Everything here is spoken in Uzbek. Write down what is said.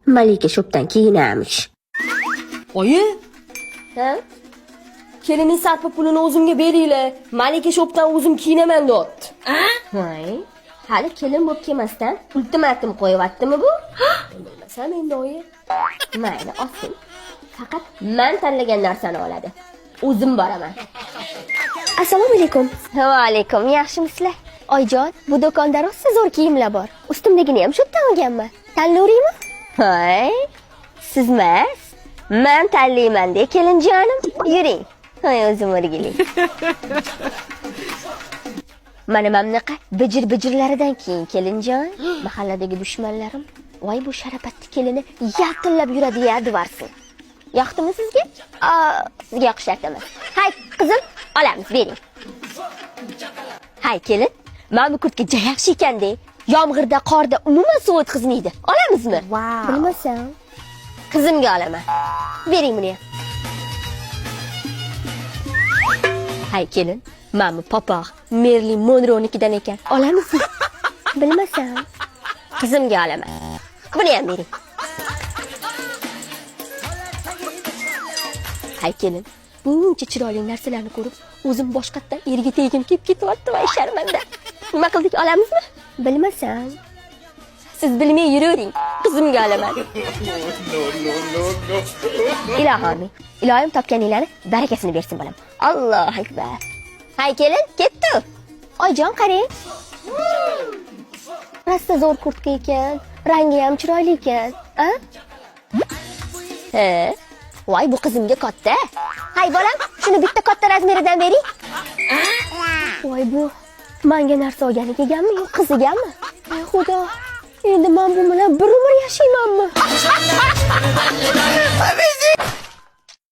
Malika shopdan kiyinamish. Oyi, Ha? kelining sarpa pulini o'zimga beringlar. Malika shopdan o'zim kiyinaman debdi. Voy, hali kelin bo'lib kelmasdan ultimatum qo'yaptimi bu? Bilmasam endi oyi. Mayli, olsin. Faqat men tanlagan narsani oladi. O'zim boraman. Assalomu alaykum. Va alaykum, yaxshimisizlar? Oyjon, bu do'konda rosa zo'r kiyimlar bor. Ustimdagini ham shopdan olganman. Tanlovringmi? Voy, sizmas? Men tanlayman-de kelinjonim. Yuring. Voy, o'zim o'rgiling. Mana mamnaqa bijir-bijirlaridan keyin kelinjon, mahalladagi dushmanlarim, voy bu sharapatli kelini yaqinlab yuradi ya devarsin. Yoqdimi sizga? Sizga yoqishar emas. Hay, qizim, olamiz, bering. Hay, kelin. Mana bu kurtka juda yaxshi ekan-de. Yomg'irda, qorda umuman suv o'tkazmaydi. Olamizmi? Bilmasam. Qizimga olaman. Bering buni ham. Hay, kelin. Mana bu papaq Marilyn Monroe'nikidan ekan. Olamizmi? Bilmasam. Qizimga olaman. Buni ham bering. Hay, kelin. Buncha chiroyli narsalarni ko'rib, o'zim boshqatdan erga tegim kelib ketyapti va sharmanda. Nima qildik, olamizmi? Bilmasam. Siz bilmay yuravering. Qizimga olaman. Ilohim, ilohim topganinglarni barakasini bersin bolam. Allohu akbar. Hay, kelin, ketdi. Oyjon, qarang. Rosa zo'r kurtka ekan. Rangi ham chiroyli ekan. A? He. Voy, bu qizimga katta. Hay, bolam, shuni bitta katta razmeridan bering. Voy, bu menga narsa olganiga ekanmi, yo qiziganmi? Ey xudo. Endi men bu bilan bir umr yashaymanmi?